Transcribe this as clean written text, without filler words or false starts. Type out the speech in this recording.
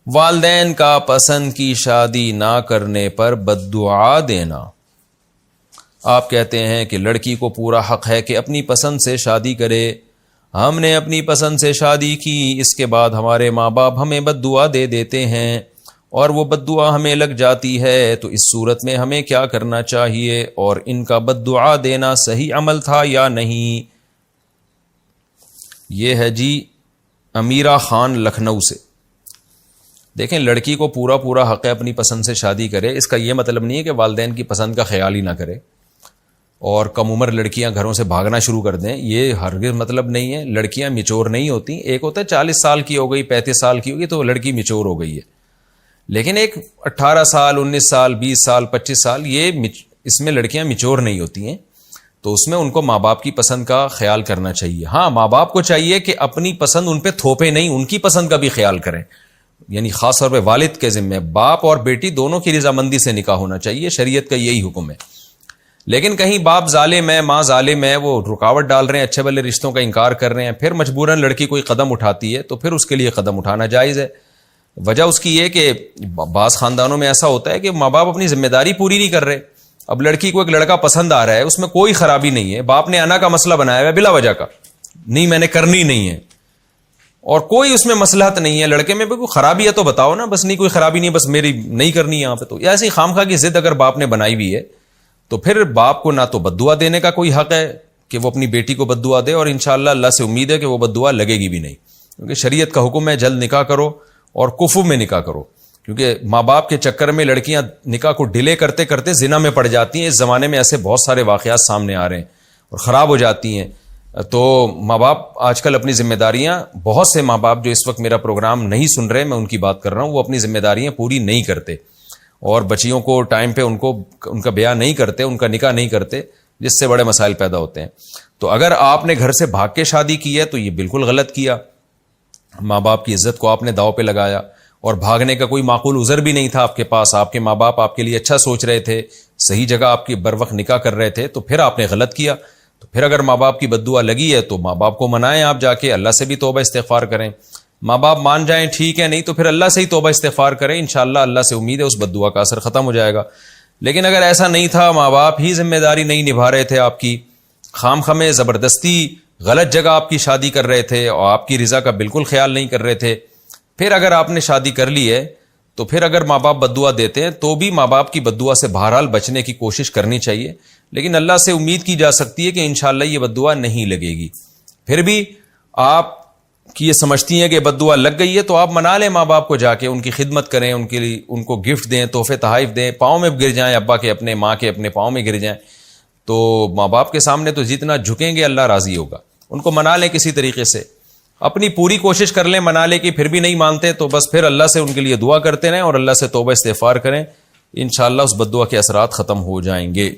والدین کا پسند کی شادی نہ کرنے پر بد دعا دینا۔ آپ کہتے ہیں کہ لڑکی کو پورا حق ہے کہ اپنی پسند سے شادی کرے، ہم نے اپنی پسند سے شادی کی، اس کے بعد ہمارے ماں باپ ہمیں بد دعا دے دیتے ہیں اور وہ بد دعا ہمیں لگ جاتی ہے، تو اس صورت میں ہمیں کیا کرنا چاہیے اور ان کا بد دعا دینا صحیح عمل تھا یا نہیں؟ یہ ہے جی امیرہ خان لکھنؤ سے۔ دیکھیں، لڑکی کو پورا حق ہے اپنی پسند سے شادی کرے، اس کا یہ مطلب نہیں ہے کہ والدین کی پسند کا خیال ہی نہ کرے اور کم عمر لڑکیاں گھروں سے بھاگنا شروع کر دیں، یہ ہرگز مطلب نہیں ہے۔ لڑکیاں میچور نہیں ہوتی، ایک ہوتا ہے 40 سال کی ہو گئی، 35 سال کی ہوگی تو لڑکی میچور ہو گئی ہے، لیکن ایک 18 سال 19 سال 20 سال 25 سال اس میں لڑکیاں میچور نہیں ہوتی ہیں، تو اس میں ان کو ماں باپ کی پسند کا خیال کرنا چاہیے۔ ہاں، ماں باپ کو چاہیے کہ اپنی پسند ان پہ تھوپے نہیں، ان کی پسند کا بھی خیال کریں، یعنی خاص طور پہ والد کے ذمہ باپ اور بیٹی دونوں کی رضامندی سے نکاح ہونا چاہیے، شریعت کا یہی حکم ہے۔ لیکن کہیں باپ ظالم ہے، ماں ظالم ہے، وہ رکاوٹ ڈال رہے ہیں، اچھے بھلے رشتوں کا انکار کر رہے ہیں، پھر مجبوراً لڑکی کوئی قدم اٹھاتی ہے تو پھر اس کے لیے قدم اٹھانا جائز ہے۔ وجہ اس کی یہ کہ بعض خاندانوں میں ایسا ہوتا ہے کہ ماں باپ اپنی ذمہ داری پوری نہیں کر رہے۔ اب لڑکی کو ایک لڑکا پسند آ رہا ہے، اس میں کوئی خرابی نہیں ہے، باپ نے انا کا مسئلہ بنایا ہے بلا وجہ کا، نہیں میں نے کرنی نہیں ہے، اور کوئی اس میں مصلحت نہیں ہے، لڑکے میں بھی کوئی خرابی ہے تو بتاؤ نا، بس نہیں کوئی خرابی نہیں، بس میری نہیں کرنی یہاں پہ، تو ایسی خامخواہ کی ضد اگر باپ نے بنائی ہوئی ہے تو پھر باپ کو نہ تو بد دعا دینے کا کوئی حق ہے کہ وہ اپنی بیٹی کو بد دعا دے، اور انشاءاللہ اللہ سے امید ہے کہ وہ بد دعا لگے گی بھی نہیں، کیونکہ شریعت کا حکم ہے جلد نکاح کرو اور کفو میں نکاح کرو، کیونکہ ماں باپ کے چکر میں لڑکیاں نکاح کو ڈیلے کرتے کرتے زنا میں پڑ جاتی ہیں۔ اس زمانے میں ایسے بہت سارے واقعات سامنے آ رہے ہیں اور خراب ہو جاتی ہیں۔ تو ماں باپ آج کل اپنی ذمہ داریاں، بہت سے ماں باپ جو اس وقت میرا پروگرام نہیں سن رہے، میں ان کی بات کر رہا ہوں، وہ اپنی ذمہ داریاں پوری نہیں کرتے اور بچیوں کو ٹائم پہ ان کا بیاہ نہیں کرتے، ان کا نکاح نہیں کرتے، جس سے بڑے مسائل پیدا ہوتے ہیں۔ تو اگر آپ نے گھر سے بھاگ کے شادی کی ہے تو یہ بالکل غلط کیا، ماں باپ کی عزت کو آپ نے داؤ پہ لگایا، اور بھاگنے کا کوئی معقول عذر بھی نہیں تھا آپ کے پاس، آپ کے ماں باپ آپ کے لیے اچھا سوچ رہے تھے، صحیح جگہ آپ کی بر وقت نکاح کر رہے تھے، تو پھر آپ نے غلط کیا۔ تو پھر اگر ماں باپ کی بد دعا لگی ہے تو ماں باپ کو منائیں، آپ جا کے اللہ سے بھی توبہ استغفار کریں، ماں باپ مان جائیں ٹھیک ہے، نہیں تو پھر اللہ سے ہی توبہ استغفار کریں، انشاءاللہ اللہ سے امید ہے اس بد دعا کا اثر ختم ہو جائے گا۔ لیکن اگر ایسا نہیں تھا، ماں باپ ہی ذمہ داری نہیں نبھا رہے تھے آپ کی، خام خمے زبردستی غلط جگہ آپ کی شادی کر رہے تھے اور آپ کی رضا کا بالکل خیال نہیں کر رہے تھے، پھر اگر آپ نے شادی کر لی ہے تو پھر اگر ماں باپ بد دعا دیتے ہیں تو بھی ماں باپ کی بد دعا سے بہرحال بچنے کی کوشش کرنی چاہیے، لیکن اللہ سے امید کی جا سکتی ہے کہ انشاءاللہ یہ بد دعا نہیں لگے گی۔ پھر بھی آپ کی یہ سمجھتی ہیں کہ بد دعا لگ گئی ہے تو آپ منا لیں ماں باپ کو، جا کے ان کی خدمت کریں، ان کے لیے ان کو گفٹ دیں، تحفے تحائف دیں، پاؤں میں گر جائیں، ابا کے اپنے، ماں کے اپنے پاؤں میں گر جائیں، تو ماں باپ کے سامنے تو جتنا جھکیں گے اللہ راضی ہوگا۔ ان کو منا لیں کسی طریقے سے، اپنی پوری کوشش کر لیں منا لے کی، پھر بھی نہیں مانتے تو بس پھر اللہ سے ان کے لیے دعا کرتے رہیں اور اللہ سے توبہ استغفار کریں، انشاءاللہ اس بد دعا کے اثرات ختم ہو جائیں گے۔